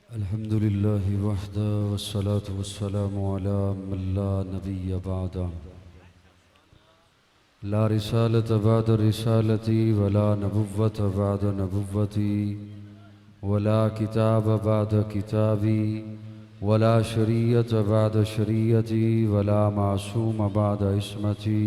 अल्हम्दुलिल्लाहि वहदा वस्सलातु वस्सलामु अला मन ला नबिय्य बअदा ला रिसालत बअद रिसालती वला नबुव्वत बअद नबुव्वती वला किताब बअद किताबी वला शरीयत बअद शरीयती वला मासूम बअद इस्मती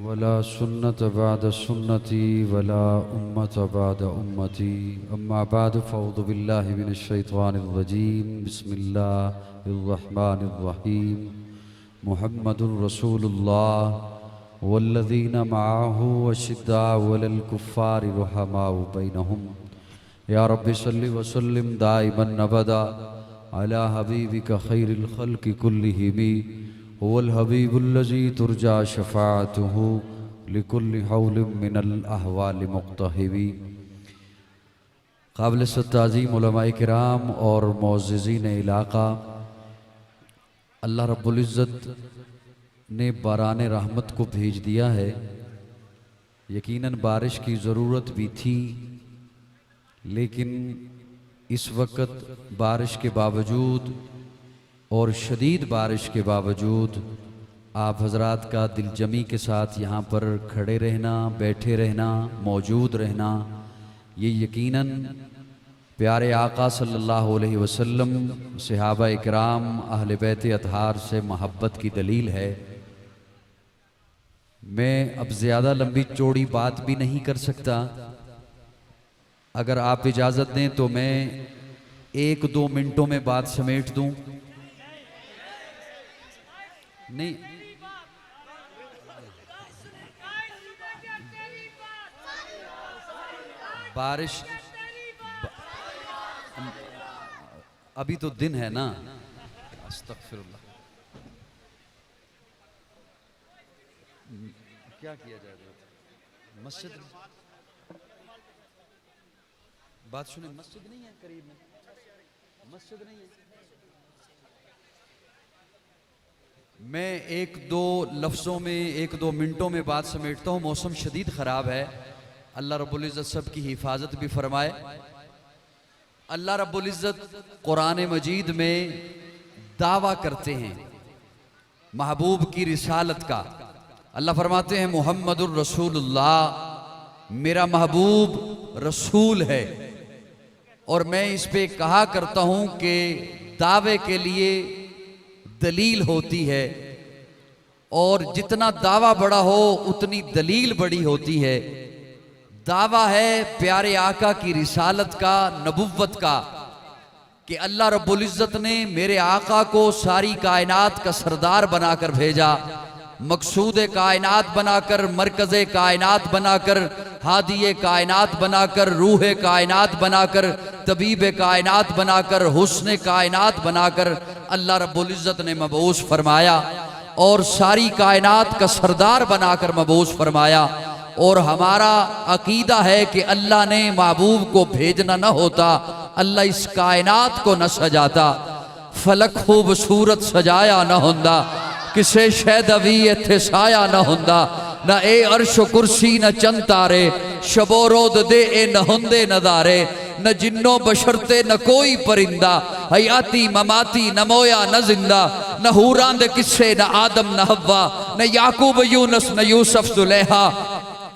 वला सुन्नत बाद सुन्नती वला उम्मत बाद उम्मती अम्मा बाद फ़अऊज़ु बिल्लाहि मिनश शैतानिर रजीम बिस्मिल्लाहिर रहमानिर रहीम मुहम्मदुर रसूलुल्लाह वल्लज़ीना मअहु अशिद्दाउ अलल कुफ़्फ़ारि रुहमाउ बैनहुम या रब्बि सल्लि व सल्लिम दाइमन अबदा अला हबीबिका खैरिल खल्क़ि कुल्लिहिम हुवल हबीबुल्लज़ी तुरजा शफ़ाअतुहु लिकुल्लि हौलिम मिनल अहवालि मुक़्तहिबी। काबिल ताज़ीम उलमाए किराम और मुअज़्ज़िज़ीन इलाक़ा, अल्लाह रब्बुल इज़्ज़त ने बारान रहमत को भेज दिया है। यकीनन बारिश की ज़रूरत भी थी, लेकिन इस वक्त बारिश के बावजूद और शदीद बारिश के बावजूद आप हजरात का दिलजमी के साथ यहाँ पर खड़े रहना, बैठे रहना, मौजूद रहना, ये यकीनन प्यारे आका सल्लल्लाहु अलैहि वसल्लम, सहाबा इकराम, अहले बैत अतहार से मोहब्बत की दलील है। मैं अब ज़्यादा लंबी चौड़ी बात भी नहीं कर सकता। अगर आप इजाज़त दें तो मैं 1-2 मिनटों में बात समेट दूं। नहीं, बारिश अभी तो दिन है ना। अस्तगफिरुल्लाह। क्या किया जाए? मस्जिद, बात सुने, मस्जिद नहीं है करीब में, मस्जिद नहीं है। मैं 1-2 लफ्ज़ों में, 1-2 मिनटों में बात समेटता हूँ। मौसम शदीद ख़राब है। अल्लाह रब्बुल इज़्ज़त सब की हिफाजत भी फरमाए। अल्लाह रब्बुल इज़्ज़त कुरान मजीद में दावा करते हैं महबूब की रिसालत का। अल्लाह फरमाते हैं मुहम्मदुर रसूलुल्लाह, मेरा महबूब रसूल है। और मैं इस पे कहा करता हूँ कि दावे के लिए दलील होती है, और जितना दावा बड़ा हो उतनी दलील बड़ी होती है। दावा है प्यारे आका की रिसालत का, नबुव्वत का, कि अल्लाह रब्बुल इज़्ज़त ने मेरे आका को सारी कायनात का सरदार बनाकर भेजा, मकसूद कायनात बनाकर, मरकज़ कायनात बनाकर, हादिये कायनात बनाकर, रूह कायनात बनाकर, तबीब कायनात बनाकर, हुस्न कायनात बनाकर अल्लाह रब्बुल इज़्ज़त ने मबऊस फरमाया और सारी कायनात का सरदार बनाकर मबऊस फरमाया। और हमारा अकीदा है कि अल्लाह ने महबूब को भेजना न होता, अल्लाह इस कायनात को न सजाता, फलक खूबसूरत सजाया न होंदा, किसे शैदवी इत्थे साया न होंदा, न ए अर्श कुर्सी न चंद तारे, शबो रोद दे ए न होंदे नदारे, न जिन्नो बशरते न कोई परिंदा, हयाती ममाती न मोया न जिंदा, न हूरां दे किस्से न आदम न हव्वा, न याकूब यूनस न यूसुफ जुलेहा,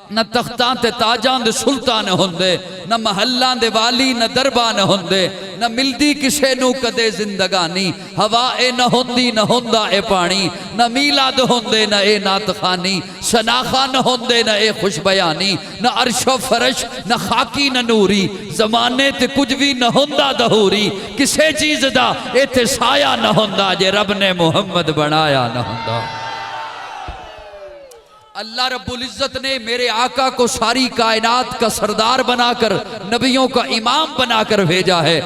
न तख्तां ते ताजां दे सुल्तान होंदे, न महल्लां दे वाली न दरबान होंदे, न मिलदी किसे नू कदे जिंदगानी, हवा ए न होंदी न होंदा ए पानी, न मीलाद होंदे न ए नात खानी, शनाखा न होंदे न ए खुश बयानी, न अर्शो फरश न खाकी न नूरी, जमाने ते कुछ भी न होंदा दहूरी, किसे चीज दा इत्थे साया न होंदा जे रब ने मुहम्मद बनाया न होंदा। अल्लाह रब्बुल इज़्ज़त ने मेरे आका को सारी कायनात का सरदार बनाकर, नबियों का इमाम बनाकर भेजा है।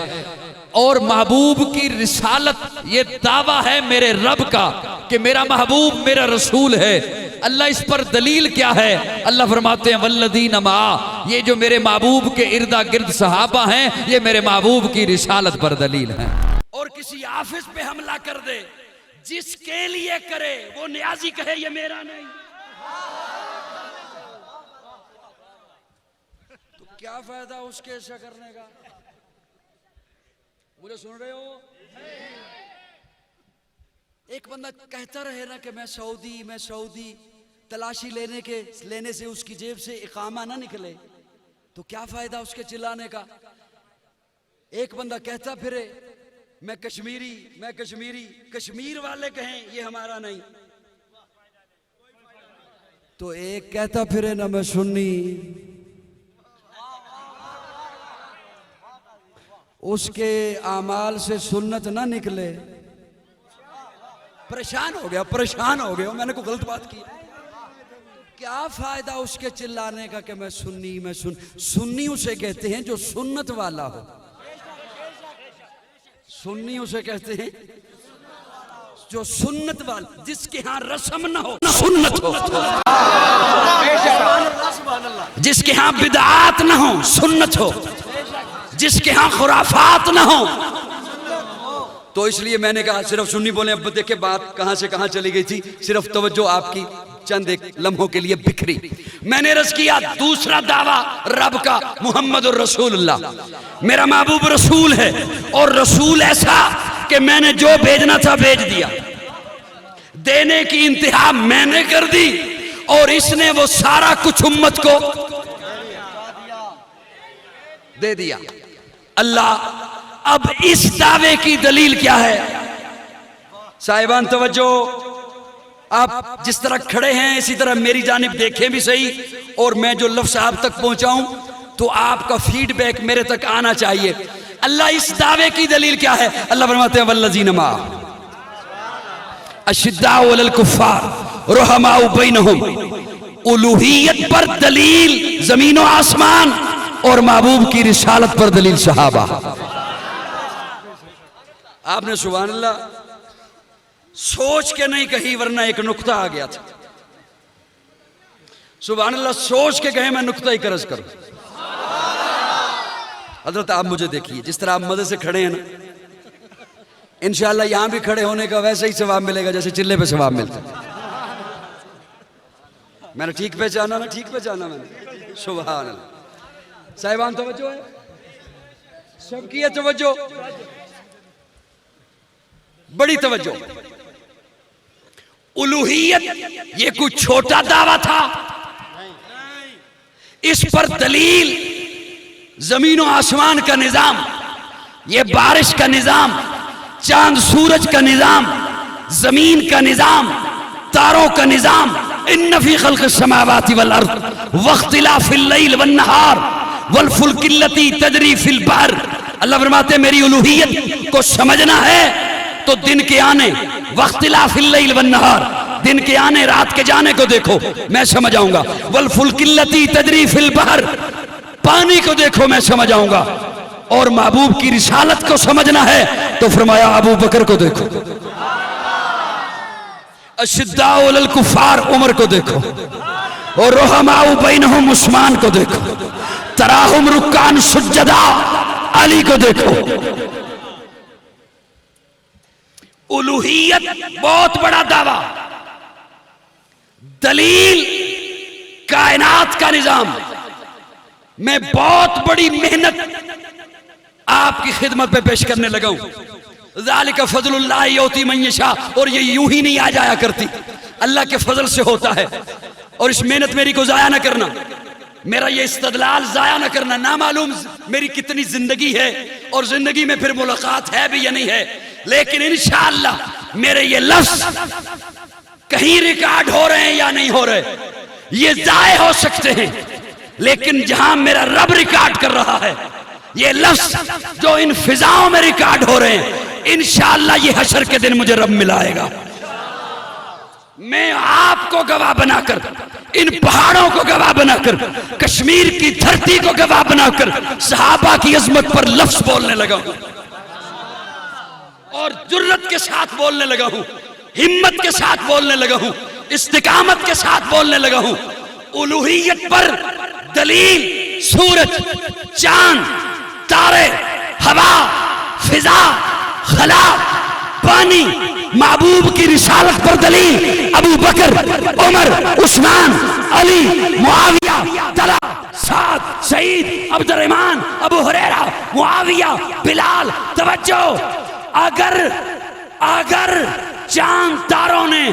और महबूब की रिसालत, ये दावा है मेरे रब का कि मेरा महबूब मेरा रसूल है। अल्लाह इस पर दलील क्या है? अल्लाह फरमाते हैं वल्लज़ीना मआ, ये जो मेरे महबूब के इर्दा गिर्द सहाबा हैं, ये मेरे महबूब की रिसालत पर दलील है। और किसी आफिस पे हमला कर दे, जिसके लिए करे वो न्याजी कहे ये मेरा नहीं, क्या फायदा उसके ऐसा करने का? मुझे सुन रहे हो? एक बंदा कहता रहे ना कि मैं सऊदी, तलाशी लेने से उसकी जेब से इकामा ना निकले, तो क्या फायदा उसके चिल्लाने का? एक बंदा कहता फिरे मैं कश्मीरी, कश्मीर वाले कहें ये हमारा नहीं, तो एक कहता फिरे ना मैं सुन्नी, उसके आमाल से सुन्नत ना निकले, परेशान हो गया। मैंने कोई गलत बात की? क्या फायदा उसके चिल्लाने का कि मैं सुन्नी उसे कहते हैं जो सुन्नत वाला हो। सुन्नी उसे कहते हैं जो सुन्नत वाला, जिसके यहाँ रस्म ना हो, सुन्नत हो, जिसके यहाँ बिदआत ना हो, सुन्नत हो, जिसके यहाँ खुराफात ना हो। तो इसलिए मैंने कहा सिर्फ सुन्नी बोले। अब देखे बात कहां से कहां चली गई थी, सिर्फ तवज्जो आपकी चंद एक लम्हों के लिए बिखरी। मैंने रस किया दूसरा दावा रब का, मुहम्मद और रसूलुल्लाह, मेरा महबूब रसूल है, और रसूल ऐसा कि मैंने जो भेजना था भेज दिया, देने की इंतहा मैंने कर दी, और इसने वो सारा कुछ उम्मत को दे दिया। अल्लाह, अब इस दावे की दलील क्या है? साहिबान तवज्जो, आप जिस तरह खड़े हैं इसी तरह मेरी जानिब देखें भी सही, और मैं जो लफ्ज़ आप तक पहुंचाऊं तो आपका फीडबैक मेरे तक आना चाहिए। अल्लाह इस दावे की दलील क्या है? अल्लाह फरमाते हैं वल्लज़ीना मा अशिद्दाउ अलल कुफ़्फ़ार रुहमाउ बैनहुम। उलूहियत पर दलील ज़मीन व आसमान, और महबूब की रिसालत पर दलील सहाबा। आपने सुभान अल्लाह सोच के नहीं कही, वरना एक नुक्ता आ गया था। सुभान अल्लाह सोच के कहे, मैं नुक्ता ही करज करूं। हजरत आप मुझे देखिए, जिस तरह आप मजे से खड़े हैं ना, इंशाअल्लाह यहां भी खड़े होने का वैसे ही सवाब मिलेगा जैसे चिल्ले पे सवाब मिलता। मैंने ठीक पहचाना ना? ठीक पहचाना मैंने? सुभान अल्लाह। साहिबान तवज्जो है, सबकी है तवज्जो, बड़ी तवज्जो। उलूहियत ये कुछ छोटा दावा था, इस पर दलील जमीन और आसमान का निजाम, ये बारिश का निजाम, चांद सूरज का निजाम, जमीन का निजाम, तारों का निजाम। इन्न फी खल्क़िस समावाति वल अर्द वख्तिलाफिल लैल वन नहार वल फुल्किल्लती तजरी फिल बहर। अल्लाह फरमाते मेरी उलूहियत को समझना है तो दिन के आने, वख्तिलाफिल लैल वन नहार, दिन के आने रात के जाने को देखो, मैं समझ आऊंगा। वल फुल्किल्लती तजरी फिल बहर, पानी को देखो, मैं समझ आऊंगा। और महबूब की रिसालत को समझना है तो फरमाया अबू बकर को देखो, अशिद्दाउ अलल कुफ़ार उमर को देखो, और रुहमाउ बैनहुम उस्मान को देखो, तराहुम रुक्कान सुज्जदा अली को देखो। उलूहियत बहुत बड़ा दावा, दलील कायनात का निजाम। मैं बहुत बड़ी मेहनत आपकी खिदमत पे पेश करने लगा हूं। ज़ालिका फ़ज़लुल्लाह युती मन यशा, और ये यूं ही नहीं आ जाया करती, अल्लाह के फजल से होता है। और इस मेहनत मेरी को जाया ना करना, मेरा ये इस्तदलाल जाया ना करना। ना मालूम मेरी कितनी जिंदगी है और जिंदगी में फिर मुलाकात है भी या नहीं है, लेकिन इंशाअल्लाह मेरे ये लफ्ज कहीं रिकॉर्ड हो रहे हैं या नहीं हो रहे, ये जाए हो सकते हैं, लेकिन जहां मेरा रब रिकॉर्ड कर रहा है, ये लफ्ज जो इन फिजाओं में रिकॉर्ड हो रहे हैं, इंशाअल्लाह ये हशर के दिन मुझे रब मिलाएगा। मैं आपको गवाह बनाकर, इन पहाड़ों को गवाह बनाकर, कश्मीर की धरती को गवाह बनाकर सहाबा की अजमत पर लफ्ज बोलने लगा हूं, और जुर्रत के साथ बोलने लगा हूं, हिम्मत के साथ बोलने लगा हूं, इस्तिकामत के साथ बोलने लगा हूं। उलूहियत पर दलील सूरज, चांद, तारे, हवा, फिजा, खला, पानी महबूब की रिसालत पर दलील अबू बकर, उमर, उस्मान, अली, मुआविया, तला, साद, सईद, अब्दुर्रहमान, अबू हुरैरा, मुआविया, बिलाल। तवज्जो, अगर चांद तारों ने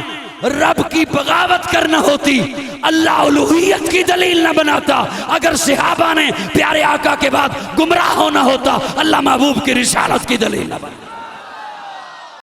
रब की बगावत करना होती, अल्लाह उलूहियत की दलील न बनाता, अगर सहाबा ने प्यारे आका के बाद गुमराह होना होता, अल्लाह महबूब की रिसालत की दलील न बनाता।